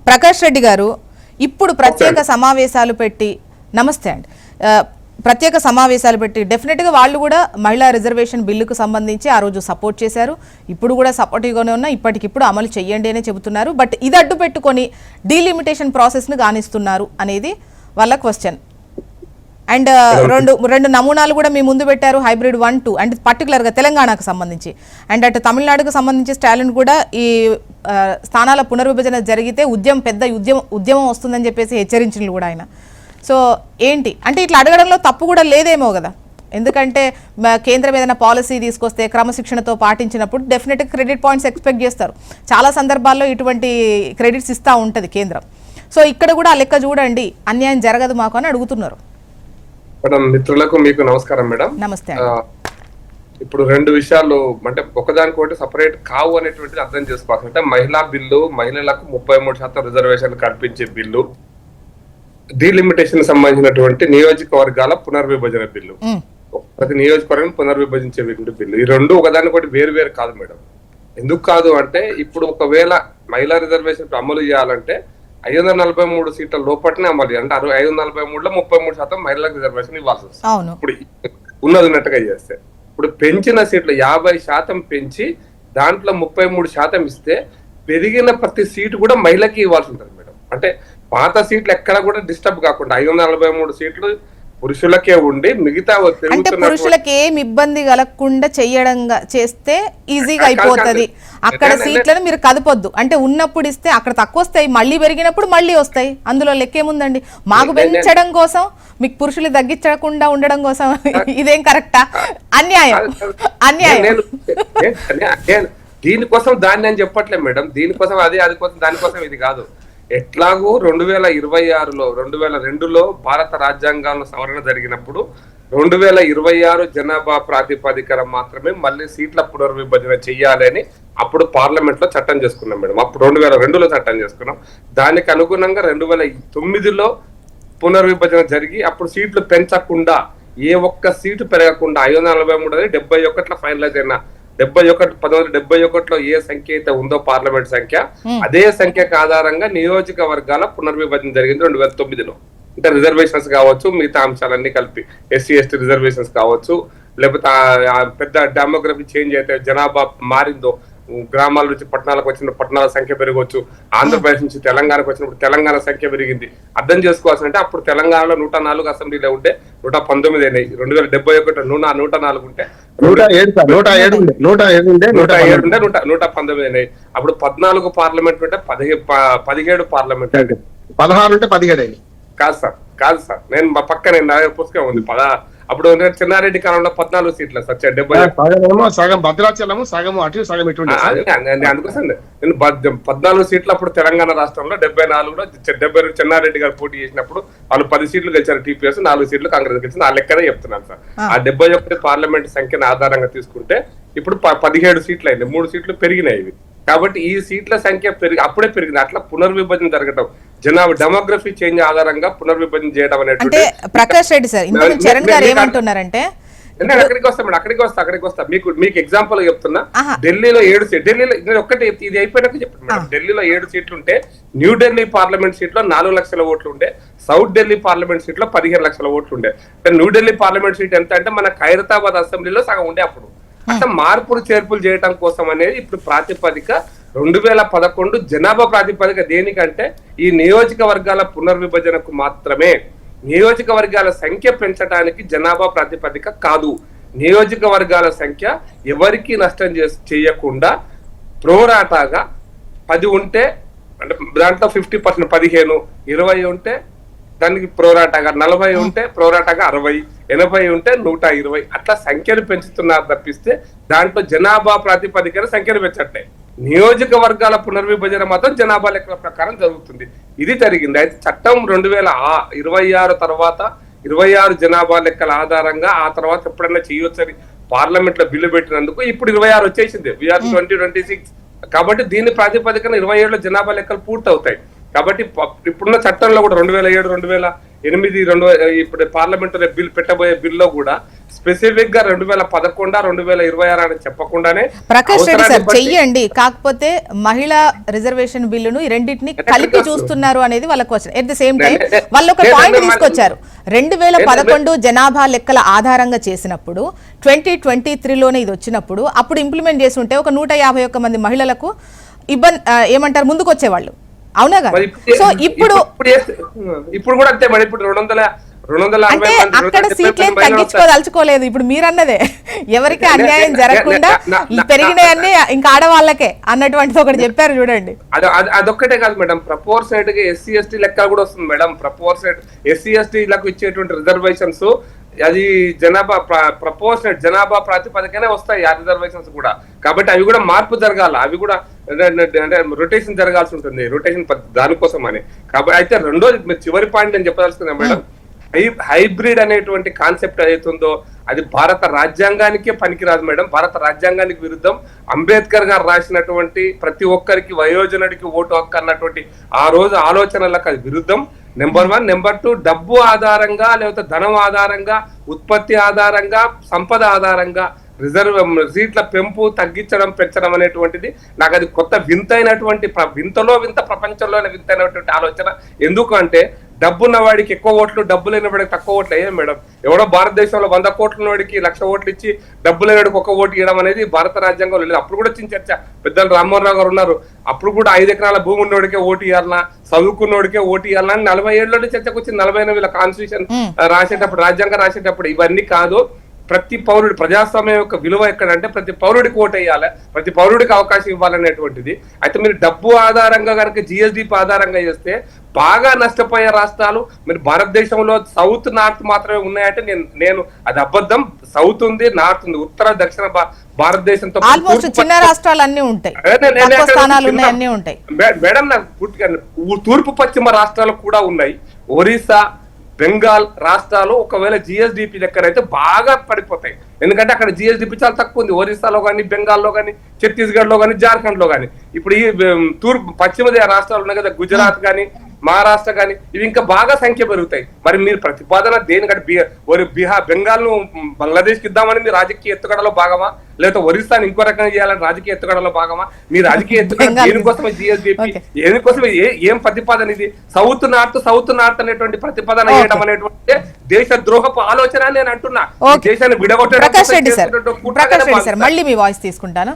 ప్రకాష్ రెడ్డి గారు ఇప్పుడు ప్రత్యేక సమావేశాలు పెట్టి నమస్తే అండి ప్రత్యేక సమావేశాలు పెట్టి డెఫినెట్గా వాళ్ళు కూడా మహిళా రిజర్వేషన్ బిల్లుకు సంబంధించి ఆ రోజు సపోర్ట్ చేశారు. ఇప్పుడు కూడా సపోర్టివ్గానే ఉన్నా ఇప్పటికిప్పుడు అమలు చేయండి అనే చెబుతున్నారు. బట్ ఇది అడ్డు పెట్టుకొని డీలిమిటేషన్ ప్రాసెస్ను గానిస్తున్నారు అనేది వాళ్ళ క్వశ్చన్. అండ్ రెండు నమూనాలు కూడా మీ ముందు పెట్టారు, హైబ్రిడ్ 1, 2 అండ్ పర్టికులర్గా తెలంగాణకు సంబంధించి. అండ్ అటు తమిళనాడుకు సంబంధించి స్టాలిన్ కూడా ఈ స్థానాల పునర్విభజన జరిగితే పెద్ద ఉద్యమం వస్తుందని చెప్పేసి హెచ్చరించింది కూడా ఆయన. సో ఏంటి అంటే ఇట్లా అడగడంలో తప్పు కూడా లేదేమో కదా, ఎందుకంటే కేంద్రం ఏదైనా పాలసీ తీసుకొస్తే క్రమశిక్షణతో పాటించినప్పుడు డెఫినెట్గా క్రెడిట్ పాయింట్స్ ఎక్స్పెక్ట్ చేస్తారు. చాలా సందర్భాల్లో ఇటువంటి క్రెడిట్స్ ఇస్తూ ఉంటుంది కేంద్రం. సో ఇక్కడ కూడా ఆ లెక్క చూడండి, అన్యాయం జరగదు మాకు అని అడుగుతున్నారు. మేడం, మిత్రులకు మీకు నమస్కారం మేడం. నమస్తే. ఇప్పుడు రెండు విషయాలు అంటే ఒకదానికొకటి సపరేట్ కావు అనేటువంటిది అర్థం చేసుకోవాలి. అంటే మహిళా బిల్లు, మహిళలకు 33% రిజర్వేషన్ కల్పించే బిల్లు, డీలిమిటేషన్ సంబంధించినటువంటి నియోజకవర్గాల పునర్విభజన బిల్లు, ప్రతి నియోజకవర్గం పునర్విభజించే బిల్లు, ఈ రెండు ఒకదానికొకటి వేరు వేరు కాదు మేడం. ఎందుకు కాదు అంటే ఇప్పుడు ఒకవేళ మహిళా రిజర్వేషన్ అమలు చేయాలంటే 543 సీట్ల లోపట్నే అమలు చేయాలి. అంటే 543లో 33% మహిళలకు రిజర్వేషన్ ఇవ్వాల్సి వస్తుంది. ఇప్పుడు ఉన్నట్టుగా చేస్తే ఇప్పుడు పెంచిన సీట్లు 50% పెంచి దాంట్లో 33% ఇస్తే పెరిగిన ప్రతి సీటు కూడా మహిళకి ఇవ్వాల్సి ఉంటుంది మేడం. అంటే పాత సీట్లు ఎక్కడ కూడా డిస్టర్బ్ కాకుండా 543 సీట్లు పురుషులకే ఉండి మిగతా అంటే పురుషులకి ఏమి ఇబ్బంది కలగకుండా చేస్తే ఈజీగా అయిపోతుంది. అక్కడ సీట్లను మీరు కదపొద్దు, అంటే ఉన్నప్పుడు ఇస్తే అక్కడ తక్కువ వస్తాయి, మళ్ళీ పెరిగినప్పుడు మళ్ళీ వస్తాయి. అందులో లెక్కేముందండి? మాకు పెంచడం కోసం మీకు పురుషులు తగ్గించకుండా ఉండడం కోసం ఇదేం కరెక్టా? అన్యాయం. దీనికోసం దాన్ని అని చెప్పట్లేదు మేడం. దీనికోసం అది కోసం దానికోసం ఇది కాదు. ఎట్లాగూ 2026లో 2002లో భారత రాజ్యాంగంలో సవరణ జరిగినప్పుడు 2026 జనాభా ప్రాతిపదికన మాత్రమే మళ్ళీ సీట్ల పునర్విభజన చెయ్యాలని అప్పుడు పార్లమెంట్ లో చట్టం చేసుకున్నాం మేడం. అప్పుడు 2002లో చట్టం చేసుకున్నాం. దానికి అనుగుణంగా 2009లో పునర్విభజన జరిగి అప్పుడు సీట్లు పెంచకుండా ఏ ఒక్క సీటు పెరగకుండా 543 71లో ఫైనలైజ్ అయిన 1971లో ఏ సంఖ్య అయితే ఉందో పార్లమెంట్ సంఖ్య, అదే సంఖ్యకు ఆధారంగా నియోజకవర్గాల పునర్విభజన జరిగింది 2009లో. అంటే రిజర్వేషన్స్ కావచ్చు, మిగతా అంశాలన్నీ కలిపి SC/ST రిజర్వేషన్స్ కావచ్చు, లేకపోతే పెద్ద డెమోగ్రఫీ చేంజ్ అయితే జనాభా మారిందో, గ్రామాల నుంచి పట్టణాలకు వచ్చిన పట్టణాల సంఖ్య పెరగవచ్చు, ఆంధ్రప్రదేశ్ నుంచి తెలంగాణకు వచ్చినప్పుడు తెలంగాణ సంఖ్య పెరిగింది. అర్థం చేసుకోవాల్సి అంటే అప్పుడు తెలంగాణలో 104 అసెంబ్లీలో ఉంటే 119 అయినాయి. 2071 104 ఉంటే 119 అయినాయి. అప్పుడు 14 పార్లమెంట్ ఉంటే 17 పార్లమెంట్, 16 ఉంటే 17 అయినాయి. కాదు సార్ నేను మా పక్క నేను పుస్తకం ఉంది అప్పుడు చిన్నారెడ్డి కాలంలో 14 సీట్లు సార్, 70 సగం భద్రాచలము, సగం అటు సగం ఇటు. అందుకోసం నేను 14 సీట్లు అప్పుడు తెలంగాణ రాష్ట్రంలో, 74లో 70 చిన్నారెడ్డి గారు పోటీ చేసినప్పుడు వాళ్ళు 10 సీట్లు గెలిచారు TPS, 4 సీట్లు కాంగ్రెస్ గెలిచింది. ఆ లెక్కనే చెప్తున్నాను సార్. ఆ 71 పార్లమెంట్ సంఖ్యను ఆధారంగా తీసుకుంటే ఇప్పుడు 17 సీట్లు అయింది, 3 సీట్లు పెరిగినాయి ఇవి. కాబట్టి ఈ సీట్ల సంఖ్య అప్పుడే పెరిగింది. అట్లా పునర్విభజన జరగటం, జనాభా డెమోగ్రఫీ చేంజ్ ఆధారంగా పునర్విభజన చేయడం అనేది. ప్రకాష్ రెడ్డి సార్ చరణ్ గారు ఏమంటున్నారంటే, నేను అక్కడికి వస్తా మీకు ఎగ్జాంపుల్ చెప్తున్నా. ఢిల్లీలో 7 సీట్లు, ఢిల్లీలో ఒక్కటి ఇది అయిపోయినాక చెప్పండి మేడం. ఢిల్లీలో 7 సీట్లు ఉంటే న్యూఢిల్లీ పార్లమెంట్ సీట్లో 4 లక్షల ఓట్లు ఉండే, సౌత్ ఢిల్లీ పార్లమెంట్ సీట్లో 15 లక్షల ఓట్లు ఉండే. న్యూఢిల్లీ పార్లమెంట్ సీట్ ఎంత అంటే మన ఖైరతాబాద్ అసెంబ్లీలో సగం ఉండే. అప్పుడు అట్లా మార్పులు చేర్పులు చేయడం కోసం అనేది ఇప్పుడు ప్రాతిపదిక 2011 జనాభా ప్రాతిపదిక. దేనికంటే ఈ నియోజకవర్గాల పునర్విభజనకు మాత్రమే. నియోజకవర్గాల సంఖ్య పెంచడానికి జనాభా ప్రాతిపదిక కాదు. నియోజకవర్గాల సంఖ్య ఎవరికి నష్టం చేయకుండా ప్రోరాటాగా 10 ఉంటే అంటే దాంట్లో 50%, 15, 20 ఉంటే దానికి ప్రోరాటాగా 40 ఉంటే ప్రోరాటాగా 60, 80 ఉంటే 120 అట్లా సంఖ్యను పెంచుతున్నారు తప్పిస్తే దాంట్లో జనాభా ప్రాతిపదికన సంఖ్యను పెంచట్లే. నియోజకవర్గాల పునర్విభజన మాత్రం జనాభా లెక్కల ప్రకారం జరుగుతుంది. ఇది జరిగింది. అయితే చట్టం 2026 తర్వాత 26 జనాభా లెక్కల ఆధారంగా ఆ తర్వాత ఎప్పుడైనా చేయొచ్చని పార్లమెంట్ లో బిల్లు పెట్టినందుకు ఇప్పుడు 26 వచ్చేసింది. 2026 కాబట్టి దీని ప్రాతిపదికన 27లో జనాభా లెక్కలు పూర్తవుతాయి. కాబట్టి ఇప్పుడున్న చట్టంలో కూడా 2007, ఇప్పుడు పార్లమెంట్ బిల్ పెట్టబోయే బిల్లో కూడా స్పెసిఫిక్ గా 2011 2026 అని చెప్పకుండానే ప్రకాష్ రెడ్డి సార్ అవసరాన్ని బట్టి- చెయ్యండి, కాకపోతే మహిళా రిజర్వేషన్ బిల్లును ఈ రెండింటిని కలిపి చూస్తున్నారు అనేది వాళ్ళ question. At the same time వాళ్ళు ఒక పాయింట్ తీసుకొచ్చారు. 2011 జనాభా లెక్కల ఆధారంగా చేసినప్పుడు 2023లోనే ఇది వచ్చినప్పుడు అప్పుడు ఇంప్లిమెంట్ చేసి ఉంటే ఒక 151 మంది మహిళలకు ఏమంటారు ముందుకు వచ్చేవాళ్ళు, అవునా కదా? మరి ఇప్పుడు- సో ఇప్పుడు ఇప్పుడు కూడా అంతే మరి ఇప్పుడు 260 అంటే మంది, అక్కడ 270 సీట్లేం మంది మహిళలు వస్తారు. తగ్గించుకోదలుచుకోలేదు. ఇప్పుడు మీరన్నదే ఎవరికి అన్యాయం జరగకుండా ఈ పెరిగినాయన్నీ ఇంకా ఆడవాళ్ళకే అన్నటువంటిది ఒకటి చెప్పారు చూడండి. అదొక్కటే కాదు మేడం, ప్రపోర్షనేట్ గా ఎస్సీ ఎస్టీ లెక్క కూడా వస్తుంది మేడం. ప్రపోర్షనేట్ ఎస్సీ ఎస్టీలకు ఇచ్చేటువంటి రిజర్వేషన్స్ అది ప్రపోర్షనేట్ జనాభా ప్రాతిపదికనే వస్తాయి ఆ రిజర్వేషన్స్ కూడా. కాబట్టి అవి కూడా మార్పు జరగాల, అవి కూడా అంటే రొటేషన్ జరగాల్సి ఉంటుంది, రొటేషన్ దానికోసం అని. కాబట్టి అయితే రెండోది చివరి పాయింట్ నేను చెప్పదలుచుకున్నా మేడం, హైబ్రిడ్ అనేటువంటి కాన్సెప్ట్ ఏదైతుందో అది భారత రాజ్యాంగానికే పనికిరాదు మేడం, భారత రాజ్యాంగానికి విరుద్ధం. అంబేద్కర్ గారు రాసినటువంటి ప్రతి ఒక్కరికి వయోజనుడికి ఓటు హక్కు అన్నటువంటి ఆ రోజు ఆలోచనలకు అది విరుద్ధం. నెంబర్ 1. నెంబర్ 2, డబ్బు ఆధారంగా లేకపోతే ధనం ఆధారంగా, ఉత్పత్తి ఆధారంగా, సంపద ఆధారంగా సీట్ల పెంపు తగ్గించడం పెంచడం అనేటువంటిది నాకు అది కొత్త వింతైనటువంటి వింతలో వింత, ప్రపంచంలోనే వింతైనటువంటి ఆలోచన. ఎందుకంటే డబ్బున్న వాడికి ఎక్కువ ఓట్లు, డబ్బు లేని వాడికి తక్కువ ఓట్లు అయ్యాయి మేడం. ఎవడో భారతదేశంలో 100 కోట్ల వాడికి 1,00,000 ఓట్లు ఇచ్చి డబ్బు లేని వాడికి 1 ఓటు ఇవ్వడం అనేది భారత రాజ్యాంగంలో లేదు. అప్పుడు కూడా వచ్చిన చర్చ, పెద్దలు రామ్మోహన్ రావు గారు ఉన్నారు, అప్పుడు కూడా 5 ఎకరాల భూమి ఉన్నోడికే ఓటు ఇవ్వాలన్నా, చదువుకున్నోడికే ఓటు ఇవ్వాలన్నా 47 చర్చకు వచ్చింది. 48 కాన్స్టిట్యూషన్ రాసేటప్పుడు, రాజ్యాంగం రాసేటప్పుడు ఇవన్నీ కాదు. ప్రతి పౌరుడు, ప్రజాస్వామ్యం యొక్క విలువ ఎక్కడంటే ప్రతి పౌరుడికి ఓటు వేయాలి, ప్రతి పౌరుడికి అవకాశం ఇవ్వాలనేటువంటిది. అయితే మీరు డబ్బు ఆధారంగా కనుక జిఎస్డిపి ఆధారంగా చేస్తే బాగా నష్టపోయే రాష్ట్రాలు మీరు భారతదేశంలో సౌత్ నార్త్ మాత్రమే ఉన్నాయంటే నేను అది అబద్ధం. సౌత్ ఉంది, నార్త్ ఉంది, ఉత్తర దక్షిణ భారతదేశంతో ఆల్మోస్ట్ చిన్న రాష్ట్రాలు అన్ని ఉంటాయి, తక్కువ స్థానాలు ఉన్నాయి, అన్ని ఉంటాయి మేడం. నాకు తూర్పు పశ్చిమ రాష్ట్రాలు కూడా ఉన్నాయి. ఒరిస్సా, బెంగాల్ రాష్ట్రాలు ఒకవేళ జిఎస్డిపి లెక్కనైతే బాగా పడిపోతాయి. ఎందుకంటే అక్కడ జిఎస్డిపి చాలా తక్కువ ఉంది, ఒరిస్సాలో కానీ, బెంగాల్లో కానీ, ఛత్తీస్గఢ్ లో కానీ, జార్ఖండ్ లో కానీ. ఇప్పుడు ఈ తూర్పు పశ్చిమ రాష్ట్రాలు ఉన్నాయి కదా, గుజరాత్ కానీ, మహారాష్ట్ర కానీ, ఇవి ఇంకా బాగా సంఖ్య పెరుగుతాయి. మరి మీరు ప్రతిపాదన దేనికంటే బెంగాల్ ను బంగ్లాదేశ్ కి ఇద్దామని మీ రాజకీయ ఎత్తుగడలో భాగమా, లేకపోతే ఒరిస్సాని ఇంకో రకంగా చేయాలని రాజకీయ ఎత్తుగడలో భాగమా? మీ రాజకీయ ఎత్తుగడ దేనికోసమే జిఎస్డిపి, దేనికోసమే ఏం ప్రతిపాదన ఇది? సౌత్ నార్త్ అనేటువంటి ప్రతిపాదన చేయడం అనేటువంటి దేశ ద్రోహపు ఆలోచన నేను అంటున్నా. దేశాన్ని విడగొట్టడం ప్రకాష్ రెడ్డి సార్ మళ్ళీ మీ వాయిస్ తీసుకుంటాను.